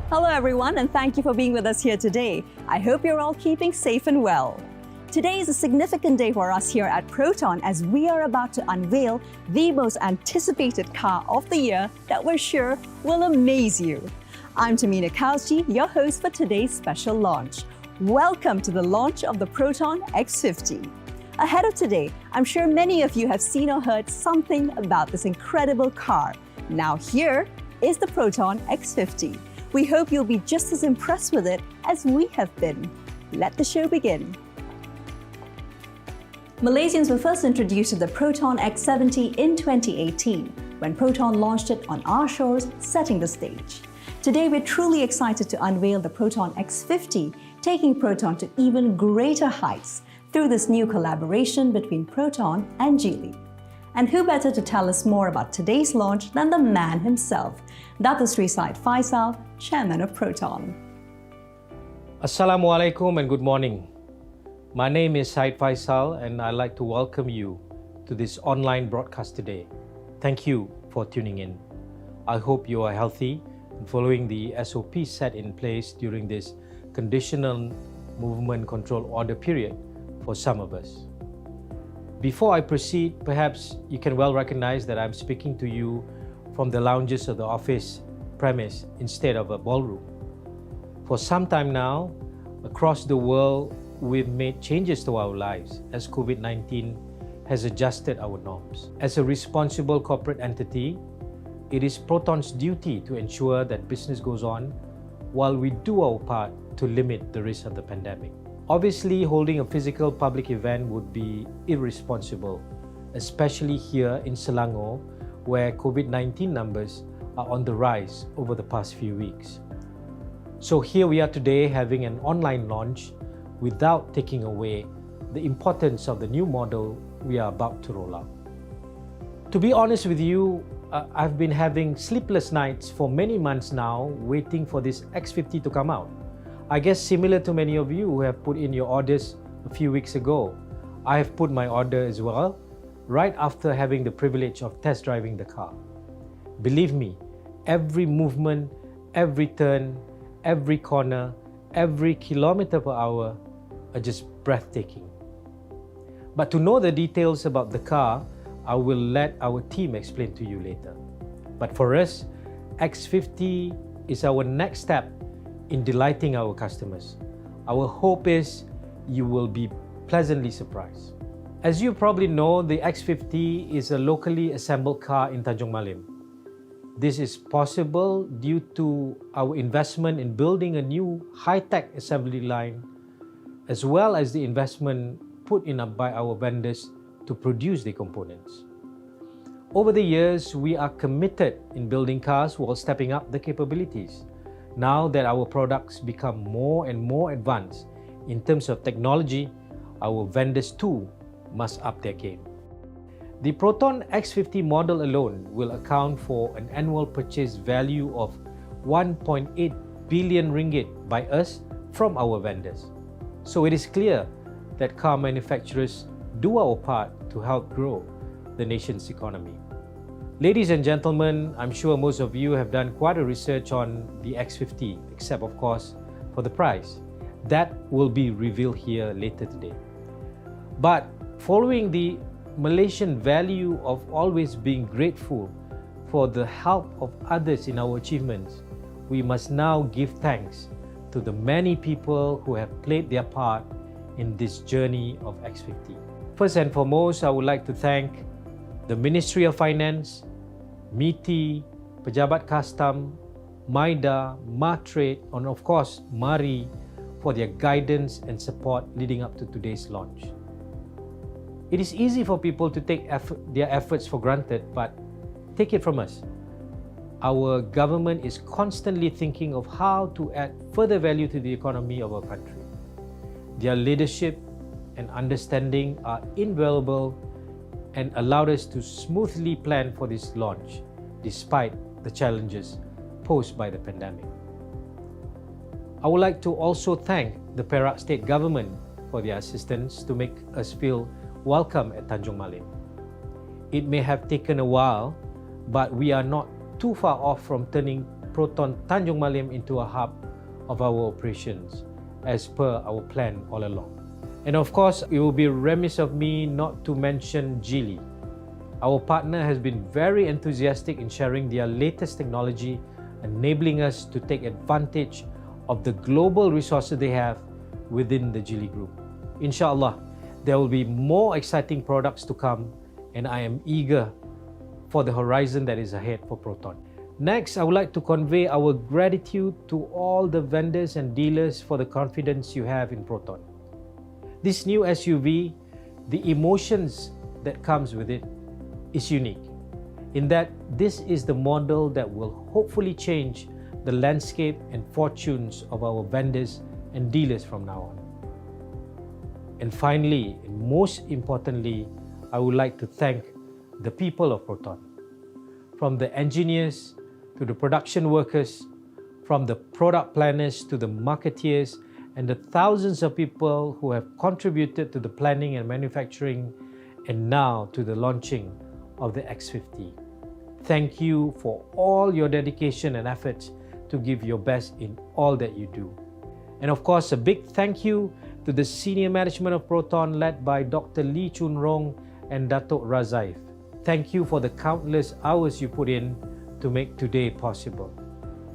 Hello everyone, and thank you for being with us here today. I hope you're all keeping safe and well. Today is a significant day for us here at Proton as we are about to unveil the most anticipated car of the year that we're sure will amaze you. I'm Tamina Kauchi, your host for today's special launch. Welcome to the launch of the Proton X50. Ahead of today, I'm sure many of you have seen or heard something about this incredible car. Now here is the Proton X50. We hope you'll be just as impressed with it as we have been. Let the show begin. Malaysians were first introduced to the Proton X70 in 2018, when Proton launched it on our shores, setting the stage. Today, we're truly excited to unveil the Proton X50, taking Proton to even greater heights through this new collaboration between Proton and Geely. And who better to tell us more about today's launch than the man himself, Dato Sri Syed Faisal, Chairman of Proton. Assalamualaikum and good morning. My name is Syed Faisal and I'd like to welcome you to this online broadcast today. Thank you for tuning in. I hope you are healthy and following the SOP set in place during this conditional movement control order period for some of us. Before I proceed, perhaps you can well recognize that I'm speaking to you from the lounges of the office premise instead of a ballroom. For some time now, across the world, we've made changes to our lives as COVID-19 has adjusted our norms. As a responsible corporate entity, it is Proton's duty to ensure that business goes on while we do our part to limit the risk of the pandemic. Obviously, holding a physical public event would be irresponsible, especially here in Selangor, where COVID-19 numbers are on the rise over the past few weeks. So here we are today having an online launch without taking away the importance of the new model we are about to roll out. To be honest with you, I've been having sleepless nights for many months now waiting for this X50 to come out. I guess similar to many of you who have put in your orders a few weeks ago, I have put my order as well, right after having the privilege of test driving the car. Believe me, every movement, every turn, every corner, every kilometer per hour are just breathtaking. But to know the details about the car, I will let our team explain to you later. But for us, X50 is our next step in delighting our customers. Our hope is you will be pleasantly surprised. As you probably know, the X50 is a locally assembled car in Tanjung Malim. This is possible due to our investment in building a new high-tech assembly line, as well as the investment put in by our vendors to produce the components. Over the years, we are committed in building cars while stepping up the capabilities. Now that our products become more and more advanced in terms of technology, our vendors too must up their game. The Proton X50 model alone will account for an annual purchase value of 1.8 billion ringgit by us from our vendors. So it is clear that car manufacturers do our part to help grow the nation's economy. Ladies and gentlemen, I'm sure most of you have done quite a research on the X50, except of course for the price. That will be revealed here later today. But following the Malaysian value of always being grateful for the help of others in our achievements, we must now give thanks to the many people who have played their part in this journey of X50. First and foremost, I would like to thank the Ministry of Finance, MITI, Pejabat Custom, MIDA, Matrade, and of course, MARI for their guidance and support leading up to today's launch. It is easy for people to take their efforts for granted, but take it from us. Our government is constantly thinking of how to add further value to the economy of our country. Their leadership and understanding are invaluable and allowed us to smoothly plan for this launch, despite the challenges posed by the pandemic. I would like to also thank the Perak State Government for their assistance to make us feel welcome at Tanjung Malim. It may have taken a while, but we are not too far off from turning Proton Tanjung Malim into a hub of our operations, as per our plan all along. And of course, it will be remiss of me not to mention Geely. Our partner has been very enthusiastic in sharing their latest technology, enabling us to take advantage of the global resources they have within the Geely Group. Inshallah, there will be more exciting products to come, and I am eager for the horizon that is ahead for Proton. Next, I would like to convey our gratitude to all the vendors and dealers for the confidence you have in Proton. This new SUV, the emotions that comes with it is unique, in that this is the model that will hopefully change the landscape and fortunes of our vendors and dealers from now on. And finally, and most importantly, I would like to thank the people of Proton. From the engineers to the production workers, from the product planners to the marketeers, and the thousands of people who have contributed to the planning and manufacturing, and now to the launching of the X50. Thank you for all your dedication and efforts to give your best in all that you do. And of course, a big thank you to the senior management of Proton led by Dr. Lee Chun Rong and Datuk Razaif. Thank you for the countless hours you put in to make today possible.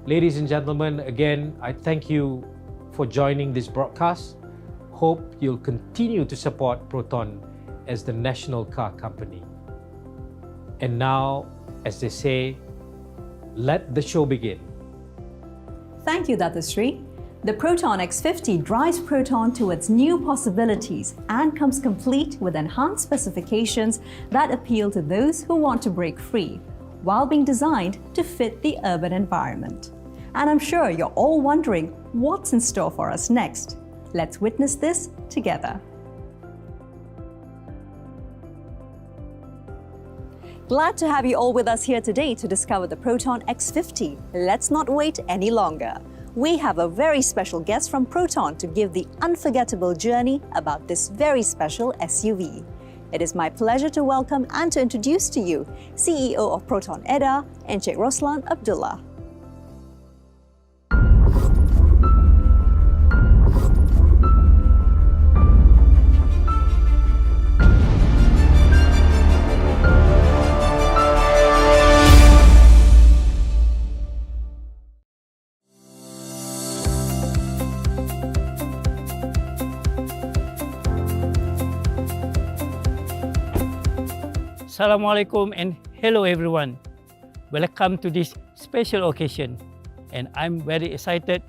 Ladies and gentlemen, again, I thank you for joining this broadcast. Hope you'll continue to support Proton as the national car company. And now, as they say, let the show begin. Thank you, Datasri. The Proton X50 drives Proton to its new possibilities and comes complete with enhanced specifications that appeal to those who want to break free, while being designed to fit the urban environment. And I'm sure you're all wondering what's in store for us next. Let's witness this together. Glad to have you all with us here today to discover the Proton X50. Let's not wait any longer. We have a very special guest from Proton to give the unforgettable journey about this very special SUV. It is my pleasure to welcome and to introduce to you CEO of Proton EDA, Encik Roslan Abdullah. Assalamualaikum and hello everyone. Welcome to this special occasion, and I'm very excited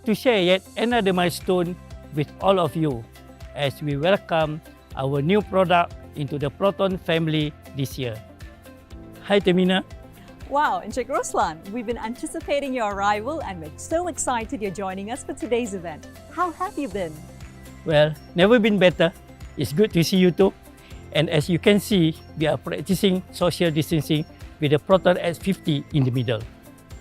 to share yet another milestone with all of you as we welcome our new product into the Proton family this year. Hi Temina. Wow, Encik Roslan, we've been anticipating your arrival and we're so excited you're joining us for today's event. How have you been? Well, never been better. It's good to see you too. And as you can see, we are practicing social distancing with the Proton X50 in the middle.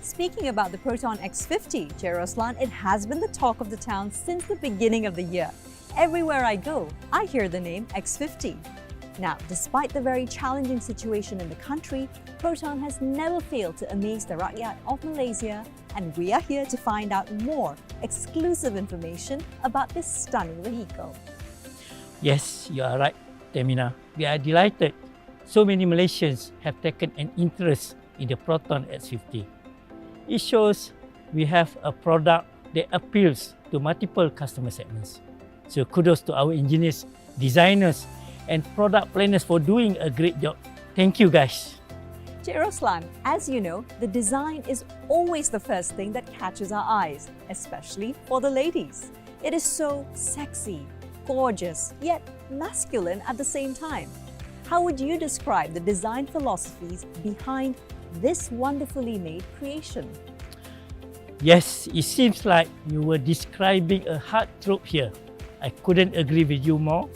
Speaking about the Proton X50, Encik Roslan, it has been the talk of the town since the beginning of the year. Everywhere I go, I hear the name X50. Now, despite the very challenging situation in the country, Proton has never failed to amaze the rakyat of Malaysia, and we are here to find out more exclusive information about this stunning vehicle. Yes, you are right, Temina. We are delighted so many Malaysians have taken an interest in the Proton X50. It shows we have a product that appeals to multiple customer segments. So kudos to our engineers, designers, and product planners for doing a great job. Thank you guys. Encik Roslan, as you know, the design is always the first thing that catches our eyes, especially for the ladies. It is so sexy, gorgeous, yet masculine at the same time. How would you describe the design philosophies behind this wonderfully made creation? Yes, it seems like you were describing a heartthrob here. I couldn't agree with you more.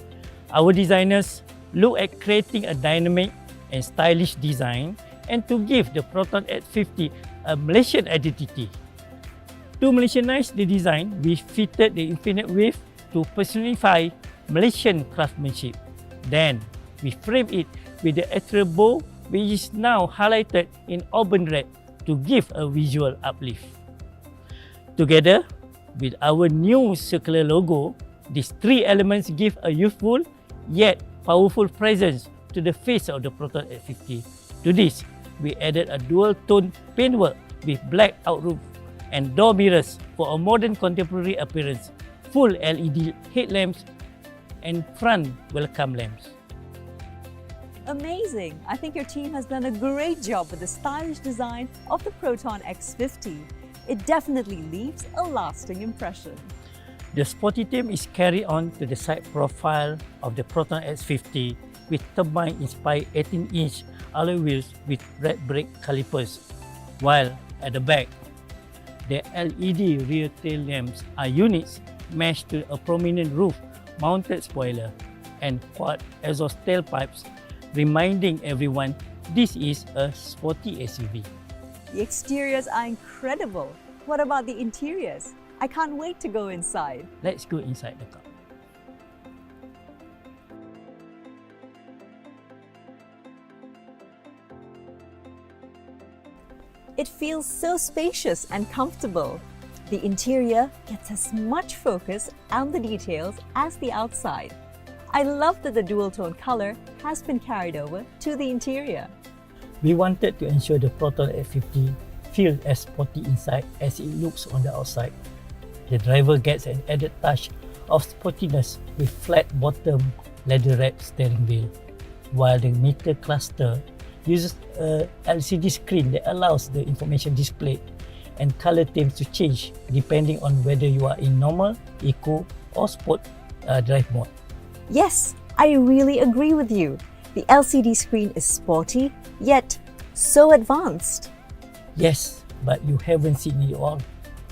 Our designers look at creating a dynamic and stylish design and to give the Proton X50 a Malaysian identity. To Malaysianize the design, we fitted the infinite wave to personify Malaysian craftsmanship. Then, we framed it with the ethereal bow, which is now highlighted in auburn red to give a visual uplift. Together with our new circular logo, these three elements give a youthful yet powerful presence to the face of the Proton X50. To this, we added a dual-tone paintwork with black outroof and door mirrors for a modern contemporary appearance, full LED headlamps and front welcome lamps. Amazing! I think your team has done a great job with the stylish design of the Proton X50. It definitely leaves a lasting impression. The sporty theme is carried on to the side profile of the Proton X50 with turbine-inspired 18-inch alloy wheels with red brake calipers, while at the back, the LED rear tail lamps are units meshed to a prominent roof-mounted spoiler and quad exhaust tailpipes, reminding everyone this is a sporty SUV. The exteriors are incredible. What about the interiors? I can't wait to go inside. Let's go inside the car. It feels so spacious and comfortable. The interior gets as much focus and the details as the outside. I love that the dual-tone color has been carried over to the interior. We wanted to ensure the Proton X50 feels as sporty inside as it looks on the outside. The driver gets an added touch of sportiness with flat-bottom leather-wrapped steering wheel, while the meter cluster uses a LCD screen that allows the information displayed and color themes to change depending on whether you are in normal, eco or sport drive mode. Yes, I really agree with you. The LCD screen is sporty, yet so advanced. Yes, but you haven't seen it all.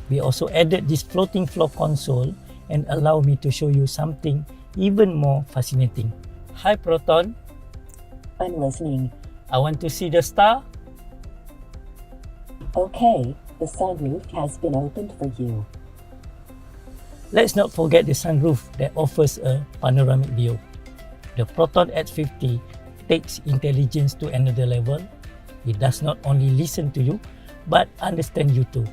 We also added this floating floor console and allow me to show you something even more fascinating. Hi Proton. I'm listening. I want to see the star. Okay, the sunroof has been opened for you. Let's not forget the sunroof that offers a panoramic view. The Proton X50 takes intelligence to another level. It does not only listen to you, but understand you too.